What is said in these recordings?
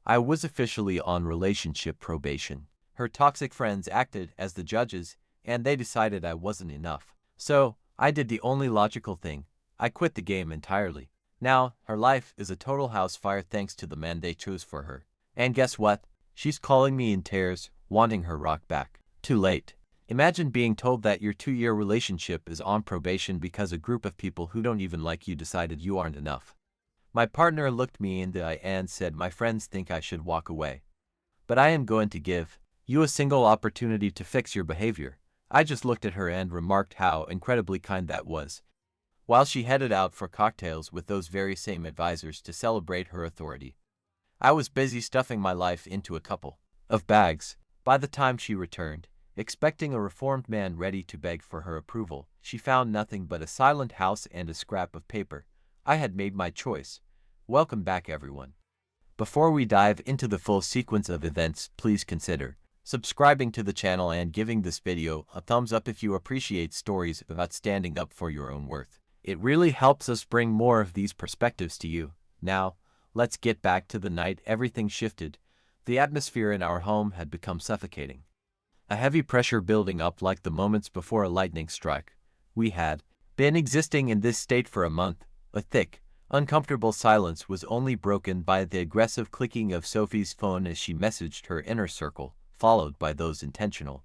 I was officially on relationship probation. Her toxic friends acted as the judges, and they decided I wasn't enough. So, I did the only logical thing. I quit the game entirely. Now, her life is a total house fire thanks to the man they chose for her. And guess what? She's calling me in tears, wanting her rock back. Too late. Imagine being told that your 2-year relationship is on probation because a group of people who don't even like you decided you aren't enough. My partner looked me in the eye and said, "My friends think I should walk away. But I am going to give you a single opportunity to fix your behavior." I just looked at her and remarked how incredibly kind that was, while she headed out for cocktails with those very same advisors to celebrate her authority. I was busy stuffing my life into a couple of bags. By the time she returned, expecting a reformed man ready to beg for her approval, she found nothing but a silent house and a scrap of paper. I had made my choice. Welcome back, everyone. Before we dive into the full sequence of events, please consider subscribing to the channel and giving this video a thumbs up if you appreciate stories about standing up for your own worth. It really helps us bring more of these perspectives to you. Now, let's get back to the night everything shifted. The atmosphere in our home had become suffocating. A heavy pressure building up like the moments before a lightning strike. We had been existing in this state for a month. A thick, uncomfortable silence was only broken by the aggressive clicking of Sophie's phone as she messaged her inner circle, followed by those intentional,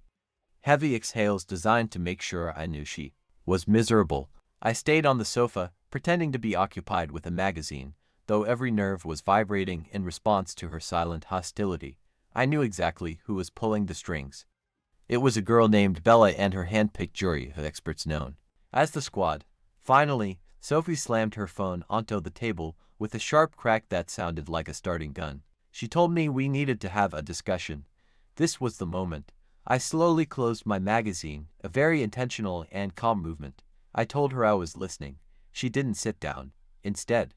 heavy exhales designed to make sure I knew she was miserable. I stayed on the sofa, pretending to be occupied with a magazine, though every nerve was vibrating in response to her silent hostility. I knew exactly who was pulling the strings. It was a girl named Bella and her hand-picked jury of experts known as the Squad. Finally, Sophie slammed her phone onto the table with a sharp crack that sounded like a starting gun. She told me we needed to have a discussion. This was the moment. I slowly closed my magazine, a very intentional and calm movement. I told her I was listening. She didn't sit down. Instead,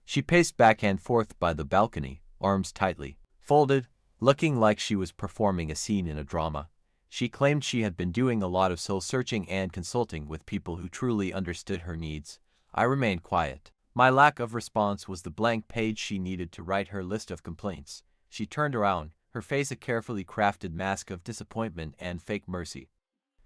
she paced back and forth by the balcony, arms tightly folded, looking like she was performing a scene in a drama. She claimed she had been doing a lot of soul-searching and consulting with people who truly understood her needs. I remained quiet. My lack of response was the blank page she needed to write her list of complaints. She turned around, her face a carefully crafted mask of disappointment and fake mercy.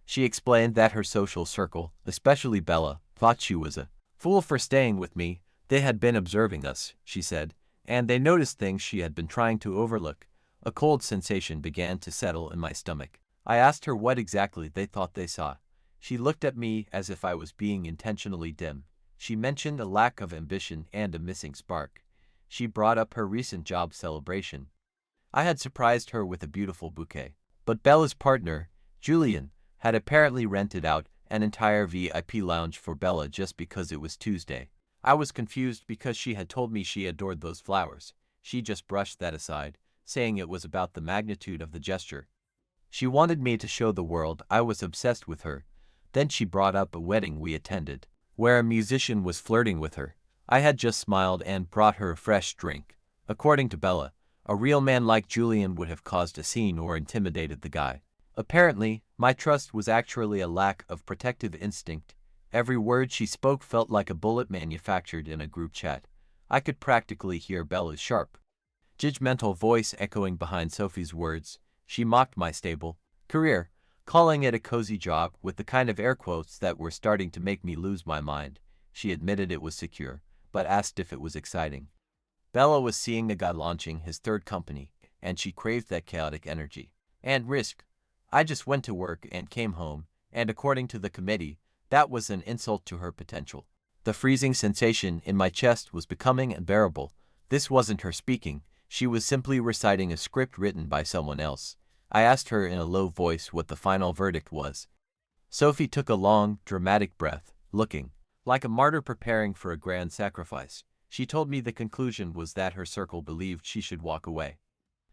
She explained that her social circle, especially Bella, thought she was a fool for staying with me. They had been observing us, she said, and they noticed things she had been trying to overlook. A cold sensation began to settle in my stomach. I asked her what exactly they thought they saw. She looked at me as if I was being intentionally dim. She mentioned a lack of ambition and a missing spark. She brought up her recent job celebration. I had surprised her with a beautiful bouquet. But Bella's partner, Julian, had apparently rented out an entire VIP lounge for Bella just because it was Tuesday. I was confused because she had told me she adored those flowers. She just brushed that aside, saying it was about the magnitude of the gesture. She wanted me to show the world I was obsessed with her. Then she brought up a wedding we attended, where a musician was flirting with her. I had just smiled and brought her a fresh drink. According to Bella, a real man like Julian would have caused a scene or intimidated the guy. Apparently, my trust was actually a lack of protective instinct. Every word she spoke felt like a bullet manufactured in a group chat. I could practically hear Bella's sharp, judgmental voice echoing behind Sophie's words. She mocked my stable career, calling it a cozy job with the kind of air quotes that were starting to make me lose my mind. She admitted it was secure, but asked if it was exciting. Bella was seeing a guy launching his third company, and she craved that chaotic energy and risk. I just went to work and came home, and according to the committee, that was an insult to her potential. The freezing sensation in my chest was becoming unbearable. This wasn't her speaking. She was simply reciting a script written by someone else. I asked her in a low voice what the final verdict was. Sophie took a long, dramatic breath, looking like a martyr preparing for a grand sacrifice. She told me the conclusion was that her circle believed she should walk away.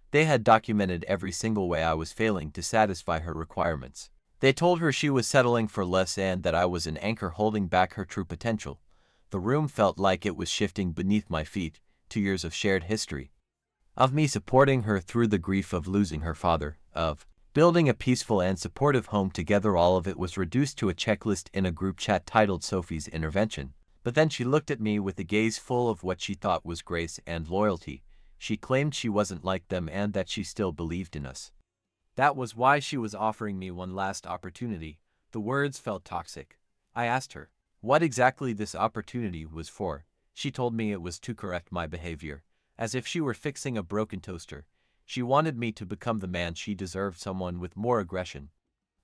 They had documented every single way I was failing to satisfy her requirements. They told her she was settling for less and that I was an anchor holding back her true potential. The room felt like it was shifting beneath my feet. 2 years of shared history, of me supporting her through the grief of losing her father, of building a peaceful and supportive home together, all of it was reduced to a checklist in a group chat titled Sophie's Intervention. But then she looked at me with a gaze full of what she thought was grace and loyalty. She claimed she wasn't like them and that she still believed in us. That was why she was offering me one last opportunity. The words felt toxic. I asked her what exactly this opportunity was for. She told me it was to correct my behavior, as if she were fixing a broken toaster. She wanted me to become the man she deserved, someone with more aggression,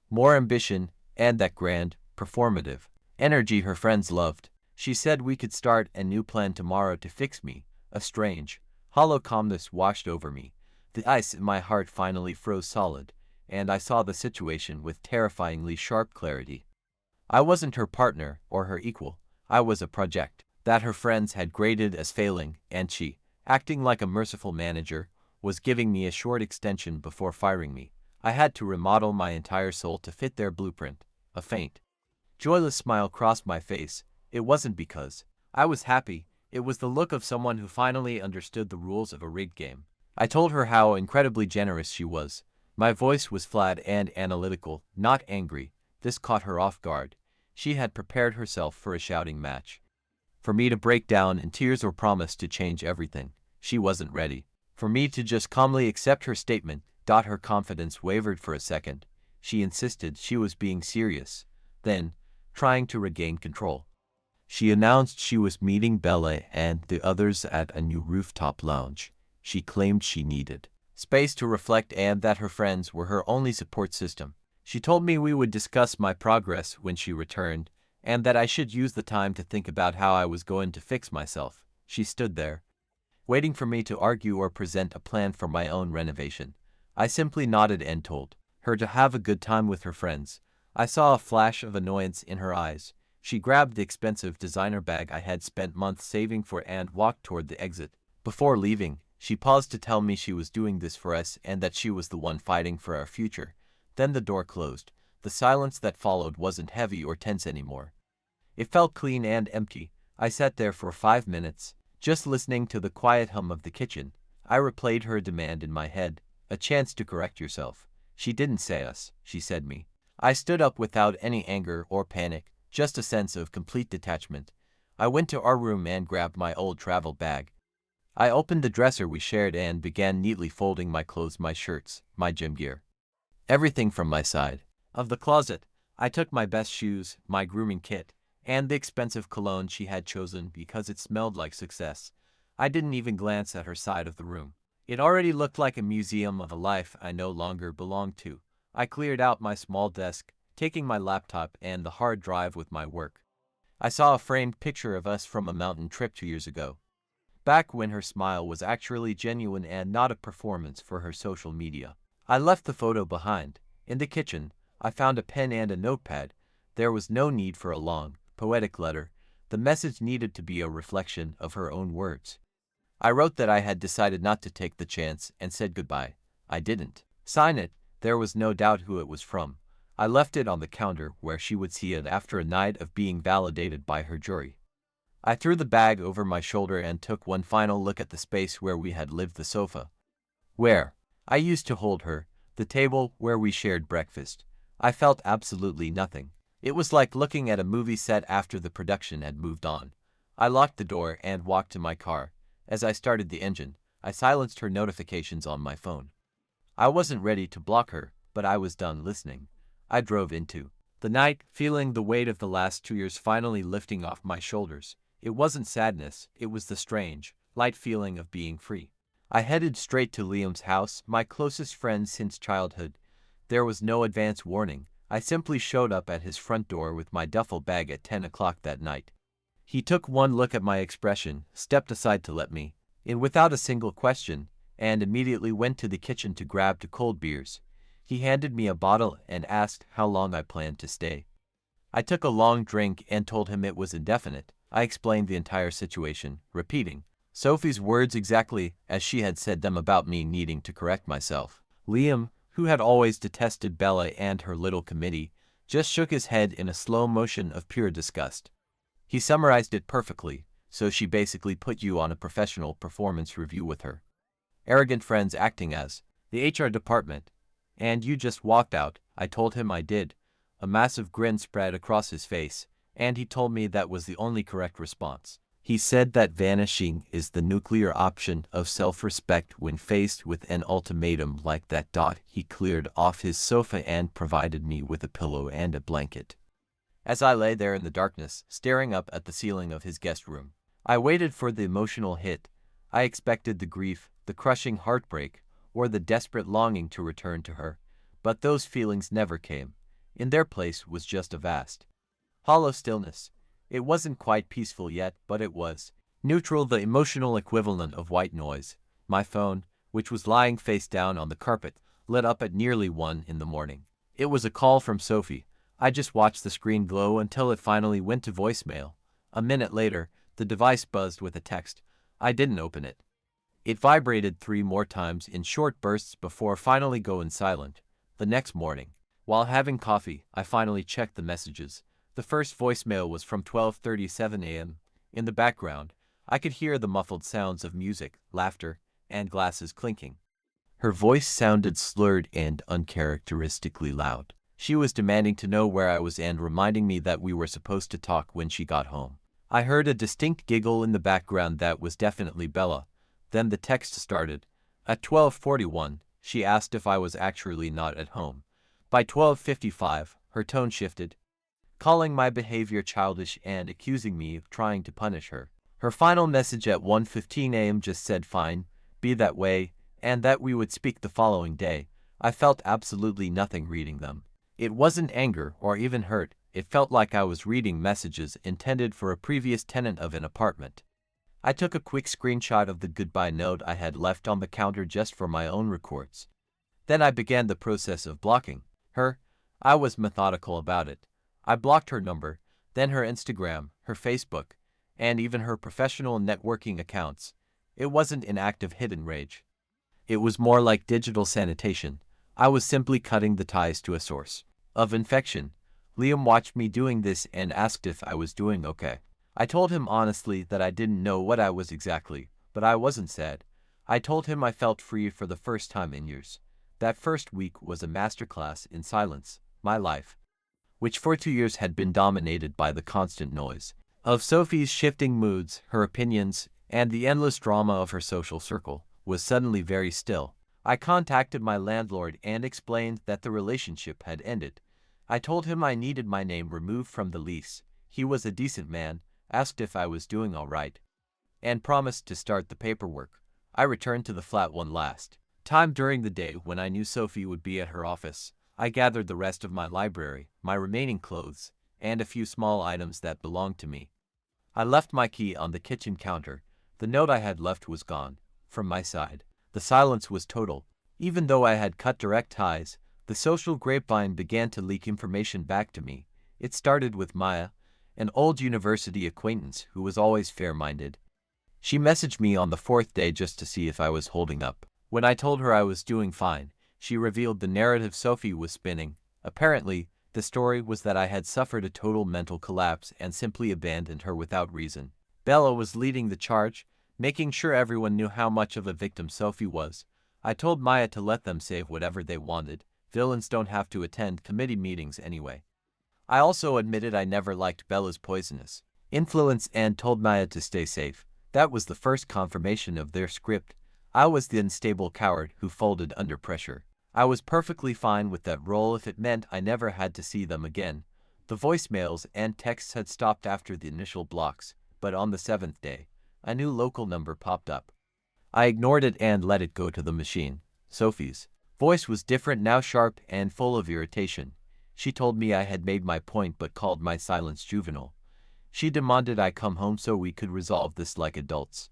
more ambition, and that grand, performative energy her friends loved. She said we could start a new plan tomorrow to fix me. A strange, hollow calmness washed over me. The ice in my heart finally froze solid, and I saw the situation with terrifyingly sharp clarity. I wasn't her partner or her equal. I was a project that her friends had graded as failing, and she, acting like a merciful manager, was giving me a short extension before firing me. I had to remodel my entire soul to fit their blueprint. A faint, joyless smile crossed my face. It wasn't because I was happy. It was the look of someone who finally understood the rules of a rigged game. I told her how incredibly generous she was. My voice was flat and analytical, not angry. This caught her off guard. She had prepared herself for a shouting match, for me to break down in tears or promise to change everything. She wasn't ready for me to just calmly accept her statement. Her confidence wavered for a second. She insisted she was being serious. Then, trying to regain control, she announced she was meeting Bella and the others at a new rooftop lounge. She claimed she needed space to reflect and that her friends were her only support system. She told me we would discuss my progress when she returned, and that I should use the time to think about how I was going to fix myself. She stood there, waiting for me to argue or present a plan for my own renovation. I simply nodded and told her to have a good time with her friends. I saw a flash of annoyance in her eyes. She grabbed the expensive designer bag I had spent months saving for and walked toward the exit. Before leaving, she paused to tell me she was doing this for us and that she was the one fighting for our future. Then the door closed. The silence that followed wasn't heavy or tense anymore. It felt clean and empty. I sat there for 5 minutes, just listening to the quiet hum of the kitchen. I replayed her demand in my head. A chance to correct yourself. She didn't say us, she said me. I stood up without any anger or panic, just a sense of complete detachment. I went to our room and grabbed my old travel bag. I opened the dresser we shared and began neatly folding my clothes, my shirts, my gym gear. Everything from my side of the closet. I took my best shoes, my grooming kit, and the expensive cologne she had chosen because it smelled like success. I didn't even glance at her side of the room. It already looked like a museum of a life I no longer belonged to. I cleared out my small desk, taking my laptop and the hard drive with my work. I saw a framed picture of us from a mountain trip 2 years ago, back when her smile was actually genuine and not a performance for her social media. I left the photo behind. In the kitchen, I found a pen and a notepad. There was no need for a long, poetic letter. The message needed to be a reflection of her own words. I wrote that I had decided not to take the chance and said goodbye. I didn't sign it. There was no doubt who it was from. I left it on the counter where she would see it after a night of being validated by her jury. I threw the bag over my shoulder and took one final look at the space where we had lived, the sofa where I used to hold her, the table where we shared breakfast. I felt absolutely nothing. It was like looking at a movie set after the production had moved on. I locked the door and walked to my car. As I started the engine, I silenced her notifications on my phone. I wasn't ready to block her, but I was done listening. I drove into the night, feeling the weight of the last 2 years finally lifting off my shoulders. It wasn't sadness, it was the strange, light feeling of being free. I headed straight to Liam's house, my closest friend since childhood. There was no advance warning. I simply showed up at his front door with my duffel bag at 10 o'clock that night. He took one look at my expression, stepped aside to let me in without a single question, and immediately went to the kitchen to grab 2 cold beers. He handed me a bottle and asked how long I planned to stay. I took a long drink and told him it was indefinite. I explained the entire situation, repeating Sophie's words exactly as she had said them about me needing to correct myself. Liam, who had always detested Bella and her little committee, just shook his head in a slow motion of pure disgust. He summarized it perfectly. So she basically put you on a professional performance review with her arrogant friends acting as the HR department, and you just walked out. I told him I did. A massive grin spread across his face, and he told me that was the only correct response. He said that vanishing is the nuclear option of self-respect when faced with an ultimatum like that. He cleared off his sofa and provided me with a pillow and a blanket. As I lay there in the darkness, staring up at the ceiling of his guest room, I waited for the emotional hit. I expected the grief, the crushing heartbreak, or the desperate longing to return to her, but those feelings never came. In their place was just a vast, hollow stillness. It wasn't quite peaceful yet, but it was neutral, the emotional equivalent of white noise. My phone, which was lying face down on the carpet, lit up at nearly 1 in the morning. It was a call from Sophie. I just watched the screen glow until it finally went to voicemail. A minute later, the device buzzed with a text. I didn't open it. It vibrated 3 more times in short bursts before finally going silent. The next morning, while having coffee, I finally checked the messages. The first voicemail was from 12:37 a.m. In the background, I could hear the muffled sounds of music, laughter, and glasses clinking. Her voice sounded slurred and uncharacteristically loud. She was demanding to know where I was and reminding me that we were supposed to talk when she got home. I heard a distinct giggle in the background that was definitely Bella. Then the text started. At 12:41, she asked if I was actually not at home. By 12:55, her tone shifted, calling my behavior childish and accusing me of trying to punish her. Her final message at 1:15 a.m. just said fine, be that way, and that we would speak the following day. I felt absolutely nothing reading them. It wasn't anger or even hurt. It felt like I was reading messages intended for a previous tenant of an apartment. I took a quick screenshot of the goodbye note I had left on the counter just for my own records. Then I began the process of blocking her. I was methodical about it. I blocked her number, then her Instagram, her Facebook, and even her professional networking accounts. It wasn't an act of hidden rage. It was more like digital sanitation. I was simply cutting the ties to a source of infection. Liam watched me doing this and asked if I was doing okay. I told him honestly that I didn't know what I was exactly, but I wasn't sad. I told him I felt free for the first time in years. That first week was a masterclass in silence. My life, which for 2 years had been dominated by the constant noise of Sophie's shifting moods, her opinions, and the endless drama of her social circle, was suddenly very still. I contacted my landlord and explained that the relationship had ended. I told him I needed my name removed from the lease. He was a decent man, asked if I was doing all right, and promised to start the paperwork. I returned to the flat one last time during the day when I knew Sophie would be at her office. I gathered the rest of my library, my remaining clothes, and a few small items that belonged to me. I left my key on the kitchen counter. The note I had left was gone. From my side, the silence was total. Even though I had cut direct ties, the social grapevine began to leak information back to me. It started with Maya, an old university acquaintance who was always fair-minded. She messaged me on the 4th day just to see if I was holding up. When I told her I was doing fine, she revealed the narrative Sophie was spinning. Apparently, the story was that I had suffered a total mental collapse and simply abandoned her without reason. Bella was leading the charge, making sure everyone knew how much of a victim Sophie was. I told Maya to let them say whatever they wanted. Villains don't have to attend committee meetings anyway. I also admitted I never liked Bella's poisonous influence and told Maya to stay safe. That was the first confirmation of their script. I was the unstable coward who folded under pressure. I was perfectly fine with that role if it meant I never had to see them again. The voicemails and texts had stopped after the initial blocks, but on the 7th day, a new local number popped up. I ignored it and let it go to the machine. Sophie's voice was different now, sharp and full of irritation. She told me I had made my point but called my silence juvenile. She demanded I come home so we could resolve this like adults,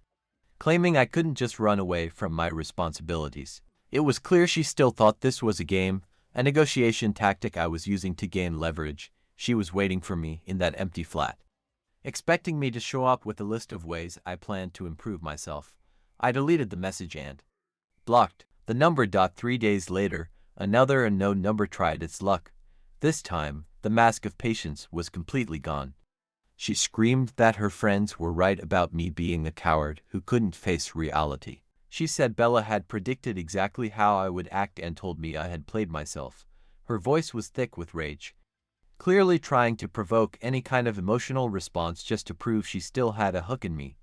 claiming I couldn't just run away from my responsibilities. It was clear she still thought this was a game, a negotiation tactic I was using to gain leverage. She was waiting for me in that empty flat, expecting me to show up with a list of ways I planned to improve myself. I deleted the message and blocked the number. 3 days later, another unknown number tried its luck. This time, the mask of patience was completely gone. She screamed that her friends were right about me being a coward who couldn't face reality. She said Bella had predicted exactly how I would act and told me I had played myself. Her voice was thick with rage, clearly trying to provoke any kind of emotional response just to prove she still had a hook in me.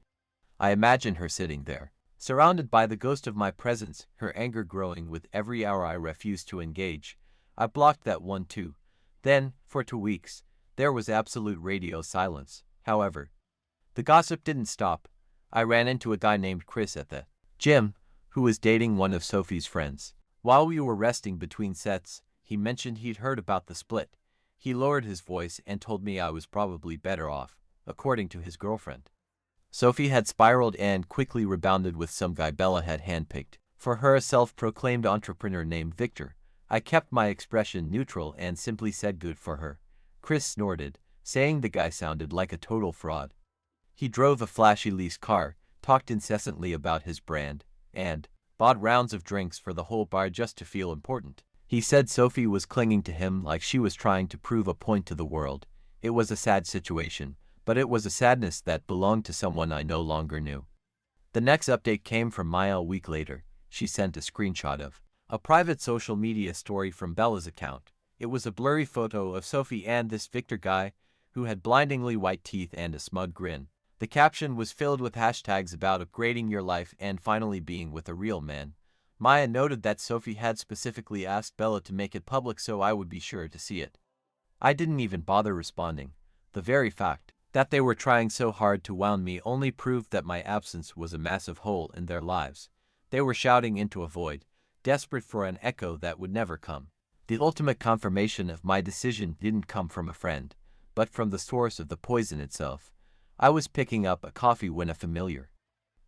I imagined her sitting there, surrounded by the ghost of my presence, her anger growing with every hour I refused to engage. I blocked that one too. Then, for 2 weeks, there was absolute radio silence. However, the gossip didn't stop. I ran into a guy named Chris at the gym, who was dating one of Sophie's friends. While we were resting between sets, he mentioned he'd heard about the split. He lowered his voice and told me I was probably better off, according to his girlfriend. Sophie had spiraled and quickly rebounded with some guy Bella had handpicked. For her, a self-proclaimed entrepreneur named Victor. I kept my expression neutral and simply said good for her. Chris snorted, saying the guy sounded like a total fraud. He drove a flashy lease car, talked incessantly about his brand, and bought rounds of drinks for the whole bar just to feel important. He said Sophie was clinging to him like she was trying to prove a point to the world. It was a sad situation, but it was a sadness that belonged to someone I no longer knew. The next update came from Maya a week later. She sent a screenshot of a private social media story from Bella's account. It was a blurry photo of Sophie and this Victor guy, who had blindingly white teeth and a smug grin. The caption was filled with hashtags about upgrading your life and finally being with a real man. Maya noted that Sophie had specifically asked Bella to make it public so I would be sure to see it. I didn't even bother responding. The very fact that they were trying so hard to wound me only proved that my absence was a massive hole in their lives. They were shouting into a void, desperate for an echo that would never come. The ultimate confirmation of my decision didn't come from a friend, but from the source of the poison itself. I was picking up a coffee when a familiar,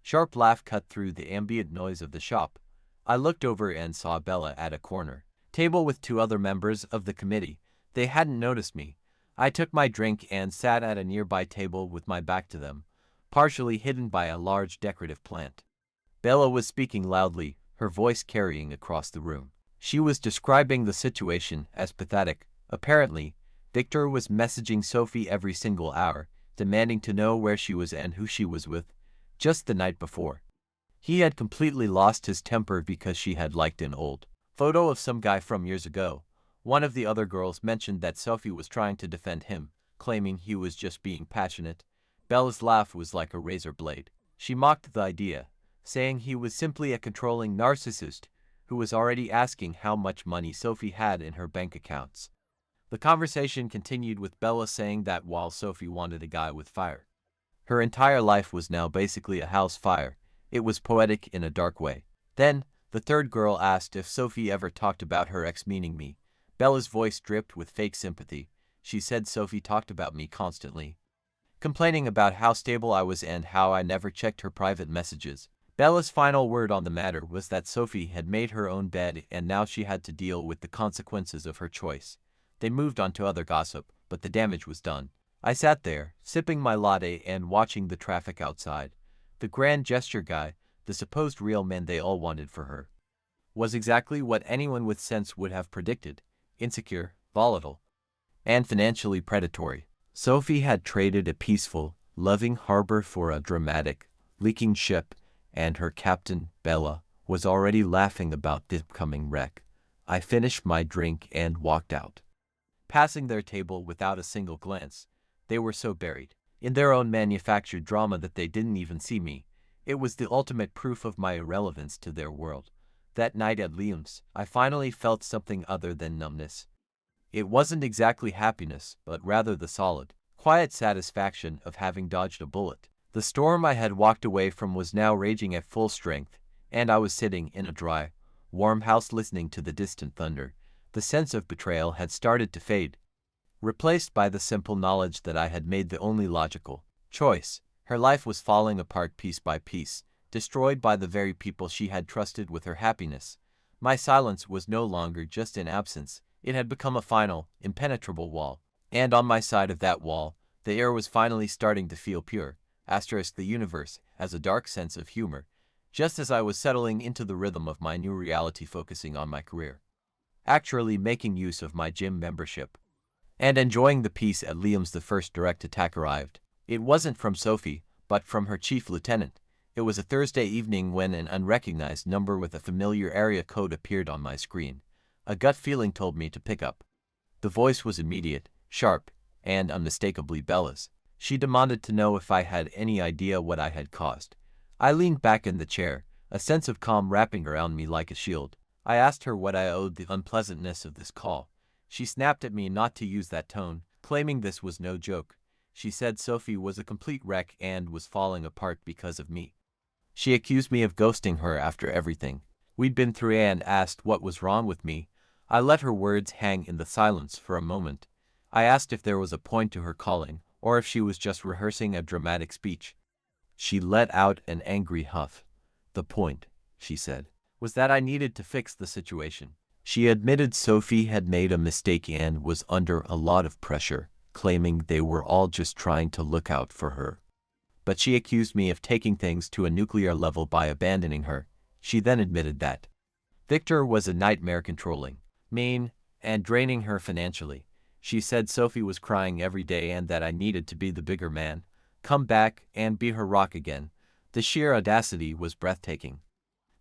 sharp laugh cut through the ambient noise of the shop. I looked over and saw Bella at a corner table with 2 other members of the committee. They hadn't noticed me. I took my drink and sat at a nearby table with my back to them, partially hidden by a large decorative plant. Bella was speaking loudly, her voice carrying across the room. She was describing the situation as pathetic. Apparently, Victor was messaging Sophie every single hour, demanding to know where she was and who she was with, just the night before. He had completely lost his temper because she had liked an old photo of some guy from years ago. One of the other girls mentioned that Sophie was trying to defend him, claiming he was just being passionate. Bella's laugh was like a razor blade. She mocked the idea, saying he was simply a controlling narcissist who was already asking how much money Sophie had in her bank accounts. The conversation continued with Bella saying that while Sophie wanted a guy with fire, her entire life was now basically a house fire. It was poetic in a dark way. Then, the third girl asked if Sophie ever talked about her ex, meaning me. Bella's voice dripped with fake sympathy. She said Sophie talked about me constantly, complaining about how stable I was and how I never checked her private messages. Bella's final word on the matter was that Sophie had made her own bed and now she had to deal with the consequences of her choice. They moved on to other gossip, but the damage was done. I sat there, sipping my latte and watching the traffic outside. The grand gesture guy, the supposed real man they all wanted for her, was exactly what anyone with sense would have predicted: insecure, volatile, and financially predatory. Sophie had traded a peaceful, loving harbor for a dramatic, leaking ship, and her captain, Bella, was already laughing about the coming wreck. I finished my drink and walked out, passing their table without a single glance. They were so buried in their own manufactured drama that they didn't even see me. It was the ultimate proof of my irrelevance to their world. That night at Liam's, I finally felt something other than numbness. It wasn't exactly happiness, but rather the solid, quiet satisfaction of having dodged a bullet. The storm I had walked away from was now raging at full strength, and I was sitting in a dry, warm house listening to the distant thunder. The sense of betrayal had started to fade, replaced by the simple knowledge that I had made the only logical choice. Her life was falling apart piece by piece, destroyed by the very people she had trusted with her happiness. My silence was no longer just an absence, it had become a final, impenetrable wall. And on my side of that wall, the air was finally starting to feel pure. The universe has a dark sense of humor, just as I was settling into the rhythm of my new reality, focusing on my career, actually making use of my gym membership, and enjoying the peace at Liam's. The first direct attack arrived. It wasn't from Sophie, but from her chief lieutenant. It was a Thursday evening when an unrecognized number with a familiar area code appeared on my screen. A gut feeling told me to pick up. The voice was immediate. sharp, and unmistakably Bella's. She demanded to know if I had any idea what I had caused. I leaned back in the chair, a sense of calm wrapping around me like a shield. I asked her what I owed the unpleasantness of this call. She snapped at me not to use that tone, claiming this was no joke. She said Sophie was a complete wreck and was falling apart because of me. She accused me of ghosting her after everything we'd been through and asked what was wrong with me. I let her words hang in the silence for a moment. I asked if there was a point to her calling, or if she was just rehearsing a dramatic speech. She let out an angry huff. The point, she said, was that I needed to fix the situation. She admitted Sophie had made a mistake and was under a lot of pressure, claiming they were all just trying to look out for her. But she accused me of taking things to a nuclear level by abandoning her. She then admitted that Victor was a nightmare, controlling, mean, and draining her financially. She said Sophie was crying every day and that I needed to be the bigger man, come back and be her rock again. The sheer audacity was breathtaking.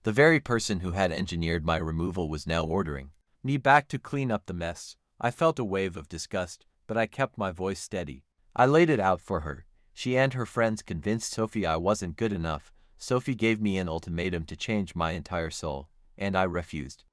The very person who had engineered my removal was now ordering me back to clean up the mess. I felt a wave of disgust, but I kept my voice steady. I laid it out for her. She and her friends convinced Sophie I wasn't good enough. Sophie gave me an ultimatum to change my entire soul, and I refused.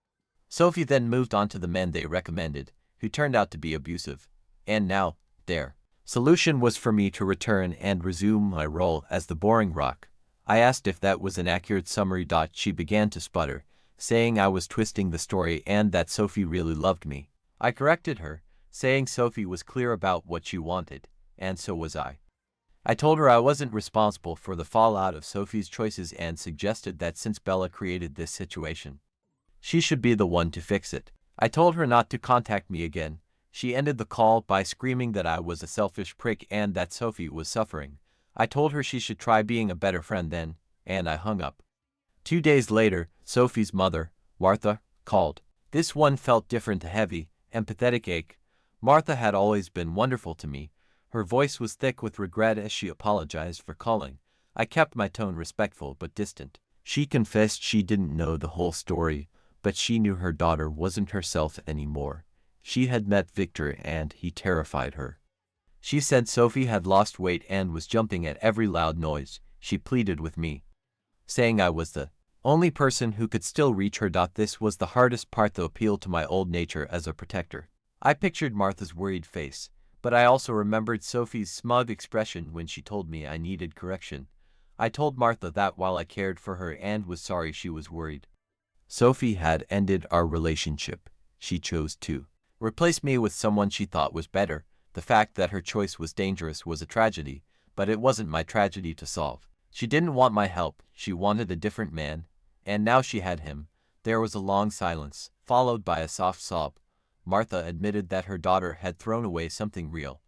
Sophie then moved on to the men they recommended, who turned out to be abusive. And now, their solution was for me to return and resume my role as the boring rock. I asked if that was an accurate summary. She began to sputter, saying I was twisting the story and that Sophie really loved me. I corrected her, saying Sophie was clear about what she wanted, and so was I. I told her I wasn't responsible for the fallout of Sophie's choices and suggested that since Bella created this situation, she should be the one to fix it. I told her not to contact me again. She ended the call by screaming that I was a selfish prick and that Sophie was suffering. I told her she should try being a better friend then, and I hung up. 2 days later, Sophie's mother, Martha, called. This one felt different, a heavy, empathetic ache. Martha had always been wonderful to me. Her voice was thick with regret as she apologized for calling. I kept my tone respectful but distant. She confessed she didn't know the whole story, but she knew her daughter wasn't herself anymore. She had met Victor and he terrified her. She said Sophie had lost weight and was jumping at every loud noise. She pleaded with me, saying I was the only person who could still reach her. This was the hardest part, the appeal to my old nature as a protector. I pictured Martha's worried face, but I also remembered Sophie's smug expression when she told me I needed correction. I told Martha that while I cared for her and was sorry she was worried, Sophie had ended our relationship. She chose to replace me with someone she thought was better. The fact that her choice was dangerous was a tragedy, but it wasn't my tragedy to solve. She didn't want my help. She wanted a different man, and now she had him. There was a long silence, followed by a soft sob. Martha admitted that her daughter had thrown away something real.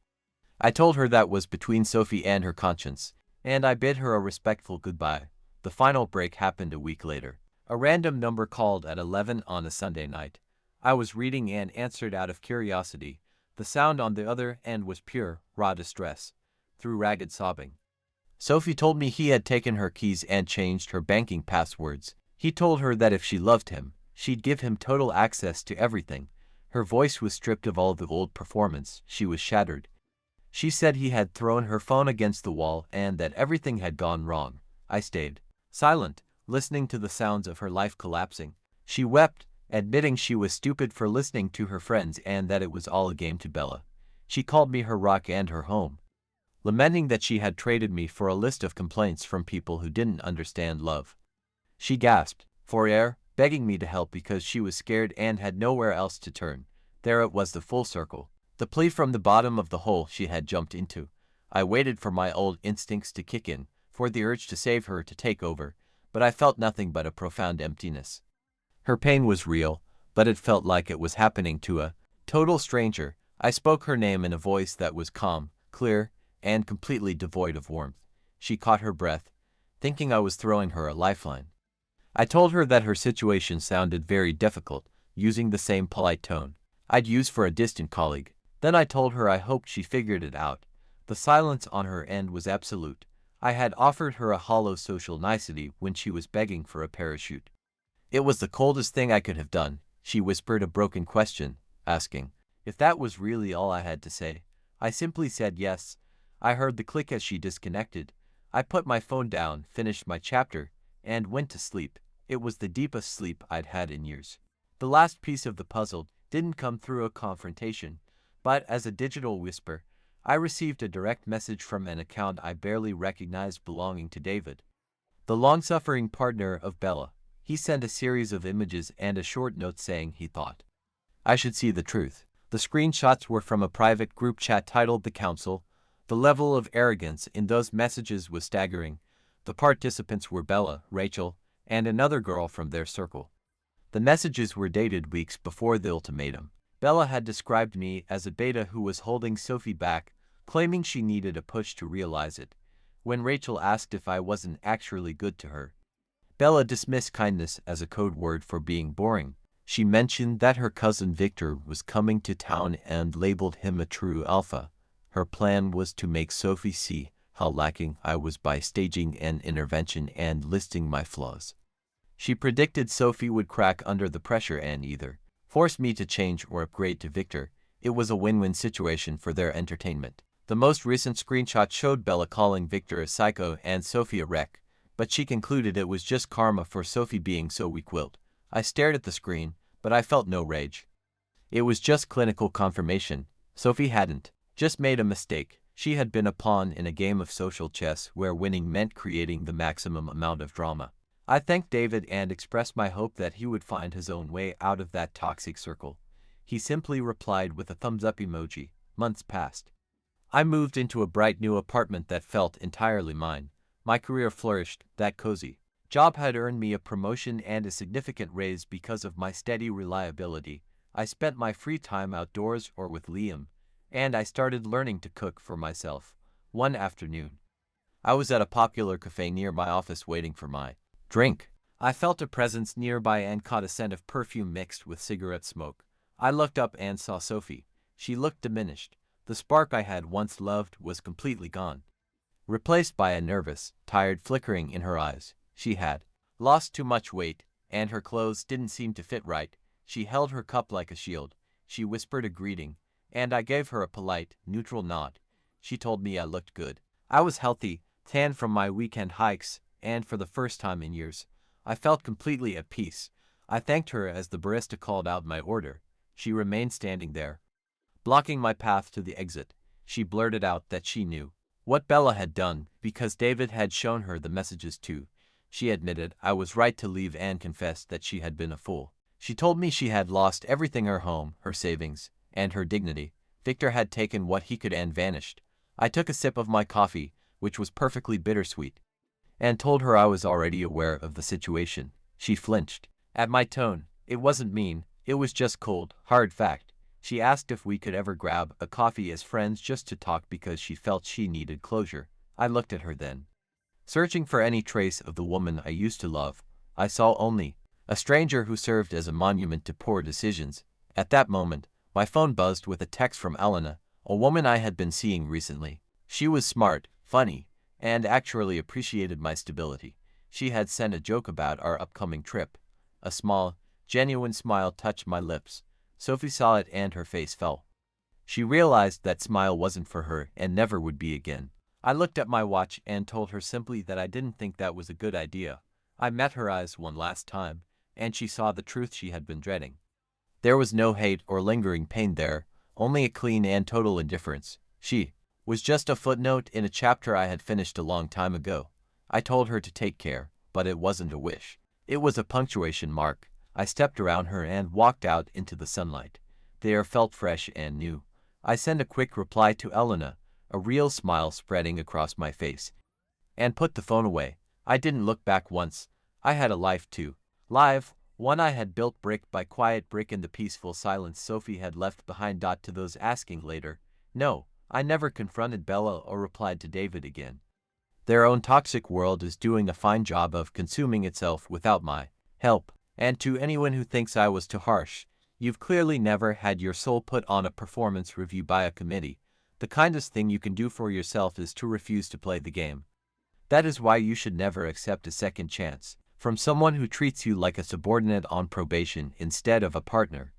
I told her that was between Sophie and her conscience, and I bid her a respectful goodbye. The final break happened a week later. A random number called at 11 on a Sunday night. I was reading and answered out of curiosity. The sound on the other end was pure, raw distress, through ragged sobbing. Sophie told me he had taken her keys and changed her banking passwords. He told her that if she loved him, she'd give him total access to everything. Her voice was stripped of all the old performance. She was shattered. She said he had thrown her phone against the wall and that everything had gone wrong. I stayed silent, listening to the sounds of her life collapsing. She wept, admitting she was stupid for listening to her friends and that it was all a game to Bella. She called me her rock and her home, lamenting that she had traded me for a list of complaints from people who didn't understand love. She gasped for air, begging me to help because she was scared and had nowhere else to turn. There it was, the full circle. The plea from the bottom of the hole she had jumped into. I waited for my old instincts to kick in, for the urge to save her to take over, but I felt nothing but a profound emptiness. Her pain was real, but it felt like it was happening to a total stranger. I spoke her name in a voice that was calm, clear, and completely devoid of warmth. She caught her breath, thinking I was throwing her a lifeline. I told her that her situation sounded very difficult, using the same polite tone I'd use for a distant colleague. Then I told her I hoped she figured it out. The silence on her end was absolute. I had offered her a hollow social nicety when she was begging for a parachute. It was the coldest thing I could have done. She whispered a broken question, asking If that was really all I had to say, I simply said yes. I heard the click as she disconnected. I put my phone down, finished my chapter, and went to sleep. It was the deepest sleep I'd had in years. The last piece of the puzzle didn't come through a confrontation, but as a digital whisper. I received a direct message from an account I barely recognized belonging to David, the long-suffering partner of Bella. He sent a series of images and a short note saying he thought I should see the truth. The screenshots were from a private group chat titled The Council. The level of arrogance in those messages was staggering. The participants were Bella, Rachel, and another girl from their circle. The messages were dated weeks before the ultimatum. Bella had described me as a beta who was holding Sophie back, claiming she needed a push to realize it. When Rachel asked if I wasn't actually good to her, Bella dismissed kindness as a code word for being boring. She mentioned that her cousin Victor was coming to town and labeled him a true alpha. Her plan was to make Sophie see how lacking I was by staging an intervention and listing my flaws. She predicted Sophie would crack under the pressure and either force me to change or upgrade to Victor. It was a win-win situation for their entertainment. The most recent screenshot showed Bella calling Victor a psycho and Sophie a wreck, but she concluded it was just karma for Sophie being so weak-willed. I stared at the screen, but I felt no rage. It was just clinical confirmation. Sophie hadn't just made a mistake. She had been a pawn in a game of social chess where winning meant creating the maximum amount of drama. I thanked David and expressed my hope that he would find his own way out of that toxic circle. He simply replied with a thumbs-up emoji. Months passed. I moved into a bright new apartment that felt entirely mine. My career flourished. That cozy job had earned me a promotion and a significant raise because of my steady reliability. I spent my free time outdoors or with Liam, and I started learning to cook for myself. One afternoon, I was at a popular cafe near my office waiting for my drink. I felt a presence nearby and caught a scent of perfume mixed with cigarette smoke. I looked up and saw Sophie. She looked diminished. The spark I had once loved was completely gone, replaced by a nervous, tired flickering in her eyes. She had lost too much weight, and her clothes didn't seem to fit right. She held her cup like a shield. She whispered a greeting, and I gave her a polite, neutral nod. She told me I looked good. I was healthy, tan from my weekend hikes, and for the first time in years, I felt completely at peace. I thanked her as the barista called out my order. She remained standing there, blocking my path to the exit. She blurted out that she knew what Bella had done because David had shown her the messages too. She admitted I was right to leave and confessed that she had been a fool. She told me she had lost everything: her home, her savings, and her dignity. Victor had taken what he could and vanished. I took a sip of my coffee, which was perfectly bittersweet, and told her I was already aware of the situation. She flinched at my tone. It wasn't mean, it was just cold, hard fact. She asked if we could ever grab a coffee as friends just to talk because she felt she needed closure. I looked at her then, searching for any trace of the woman I used to love. I saw only a stranger who served as a monument to poor decisions. At that moment, my phone buzzed with a text from Elena, a woman I had been seeing recently. She was smart, funny, and actually appreciated my stability. She had sent a joke about our upcoming trip. A small, genuine smile touched my lips. Sophie saw it and her face fell. She realized that smile wasn't for her and never would be again. I looked at my watch and told her simply that I didn't think that was a good idea. I met her eyes one last time, and she saw the truth she had been dreading. There was no hate or lingering pain there, only a clean and total indifference. She was just a footnote in a chapter I had finished a long time ago. I told her to take care, but it wasn't a wish. It was a punctuation mark. I stepped around her and walked out into the sunlight. The air felt fresh and new. I sent a quick reply to Elena, a real smile spreading across my face, and put the phone away. I didn't look back once. I had a life too. Live, one I had built brick by quiet brick in the peaceful silence Sophie had left behind. To those asking later, no, I never confronted Bella or replied to David again. Their own toxic world is doing a fine job of consuming itself without my help. And to anyone who thinks I was too harsh, you've clearly never had your soul put on a performance review by a committee. The kindest thing you can do for yourself is to refuse to play the game. That is why you should never accept a second chance from someone who treats you like a subordinate on probation instead of a partner.